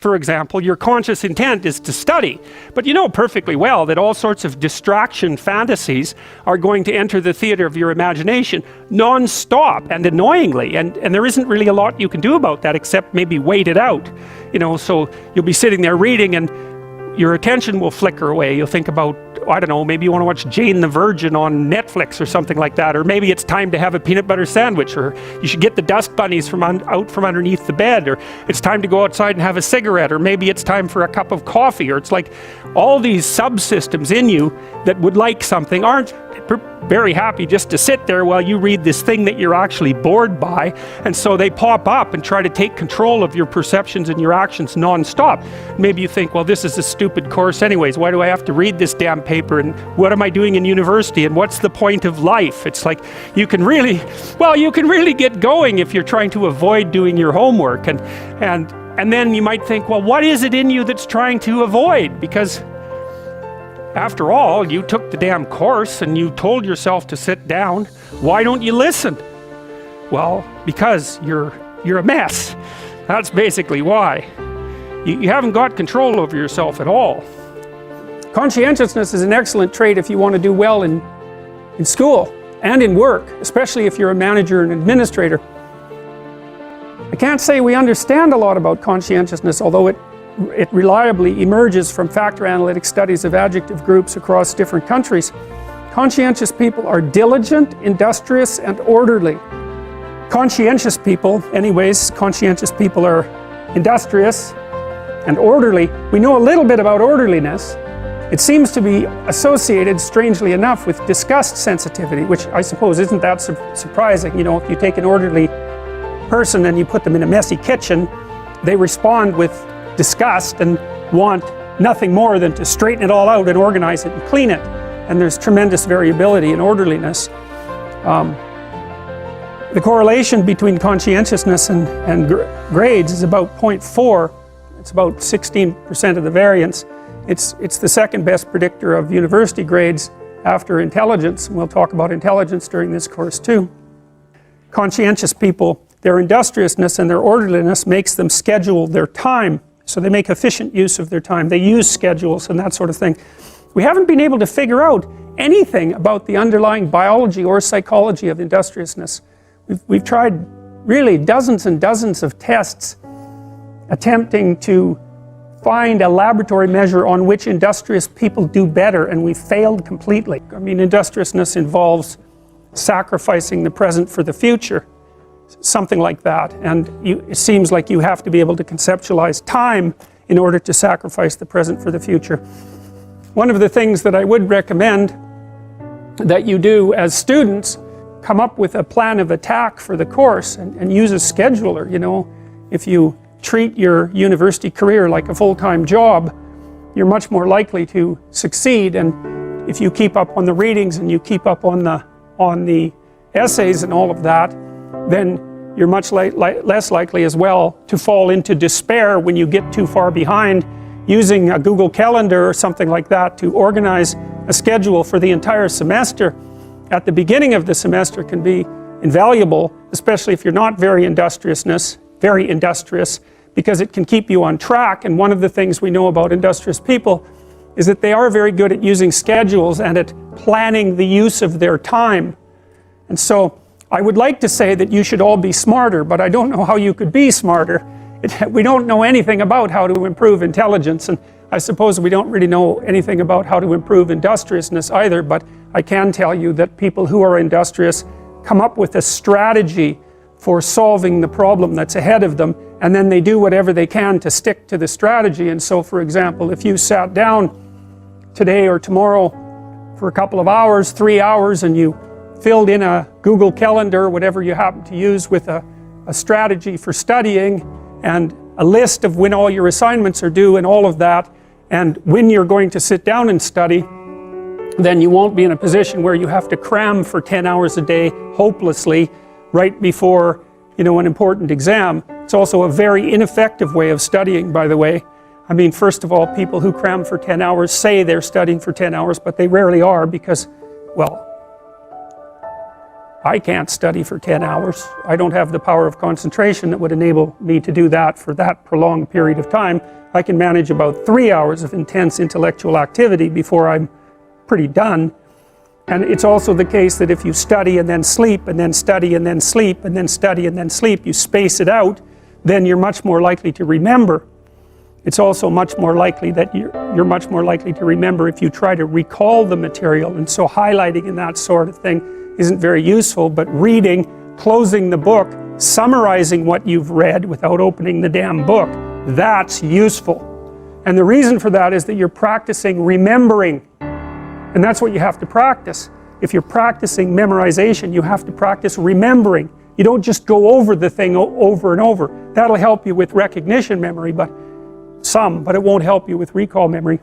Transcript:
for example, your conscious intent is to study. But you know perfectly well that all sorts of distraction fantasies are going to enter the theater of your imagination non-stop and annoyingly. And there isn't really a lot you can do about that except maybe wait it out. You know, so you'll be sitting there reading and your attention will flicker away. You'll think about, I don't know, maybe you want to watch Jane the Virgin on Netflix or something like that, or maybe it's time to have a peanut butter sandwich, or you should get the dust bunnies out from underneath the bed, or it's time to go outside and have a cigarette, or maybe it's time for a cup of coffee, or it's like all these subsystems in you that would like something aren't very happy just to sit there while you read this thing that you're actually bored by, and so they pop up and try to take control of your perceptions and your actions non-stop. Maybe you think, well, this is a stupid course anyways, why do I have to read this damn paper, and what am I doing in university, and what's the point of life? It's like you can really get going if you're trying to avoid doing your homework, and then you might think, well, what is it in you that's trying to avoid? Because after all, you took the damn course and you told yourself to sit down. Why don't you listen? Well, because you're a mess. That's basically why. You haven't got control over yourself at all. Conscientiousness is an excellent trait if you want to do well in school and in work, especially if you're a manager and administrator. I can't say we understand a lot about conscientiousness, although it reliably emerges from factor analytic studies of adjective groups across different countries. Conscientious people are diligent, industrious, and orderly. Conscientious people are industrious and orderly. We know a little bit about orderliness. It seems to be associated, strangely enough, with disgust sensitivity, which I suppose isn't that surprising. You know, if you take an orderly person and you put them in a messy kitchen, they respond with disgust and want nothing more than to straighten it all out and organize it and clean it. And there's tremendous variability in orderliness. The correlation between conscientiousness and grades is about 0.4. It's about 16% of the variance. It's the second best predictor of university grades after intelligence. And we'll talk about intelligence during this course too. Conscientious people, their industriousness and their orderliness makes them schedule their time. So they make efficient use of their time. They use schedules and that sort of thing. We haven't been able to figure out anything about the underlying biology or psychology of industriousness. We've tried really dozens and dozens of tests attempting to find a laboratory measure on which industrious people do better, and we failed completely. I mean, industriousness involves sacrificing the present for the future. Something like that, and it seems like you have to be able to conceptualize time in order to sacrifice the present for the future. One of the things that I would recommend that you do as students, come up with a plan of attack for the course and use a scheduler. You know, if you treat your university career like a full-time job, you're much more likely to succeed, and if you keep up on the readings and you keep up on the essays and all of that, then you're much less likely as well to fall into despair when you get too far behind. Using a Google Calendar or something like that to organize a schedule for the entire semester at the beginning of the semester can be invaluable, especially if you're not very industrious, because it can keep you on track. And one of the things we know about industrious people is that they are very good at using schedules and at planning the use of their time. And so I would like to say that you should all be smarter, but I don't know how you could be smarter. We don't know anything about how to improve intelligence, and I suppose we don't really know anything about how to improve industriousness either, but I can tell you that people who are industrious come up with a strategy for solving the problem that's ahead of them, and then they do whatever they can to stick to the strategy. And so, for example, if you sat down today or tomorrow for a couple of hours, 3 hours, and you filled in a Google Calendar, whatever you happen to use, with a strategy for studying and a list of when all your assignments are due and all of that, and when you're going to sit down and study, then you won't be in a position where you have to cram for 10 hours a day hopelessly right before, you know, an important exam. It's also a very ineffective way of studying, by the way. I mean, first of all, people who cram for 10 hours say they're studying for 10 hours, but they rarely are because, well, I can't study for 10 hours. I don't have the power of concentration that would enable me to do that for that prolonged period of time. I can manage about 3 hours of intense intellectual activity before I'm pretty done. And it's also the case that if you study and then sleep, and then study and then sleep, and then study and then sleep, you space it out, then you're much more likely to remember. It's also much more likely that you're much more likely to remember if you try to recall the material. And so highlighting and that sort of thing isn't very useful, but reading, closing the book, summarizing what you've read without opening the damn book, that's useful. And the reason for that is that you're practicing remembering. And that's what you have to practice. If you're practicing memorization, you have to practice remembering. You don't just go over the thing over and over. That'll help you with recognition memory, but it won't help you with recall memory.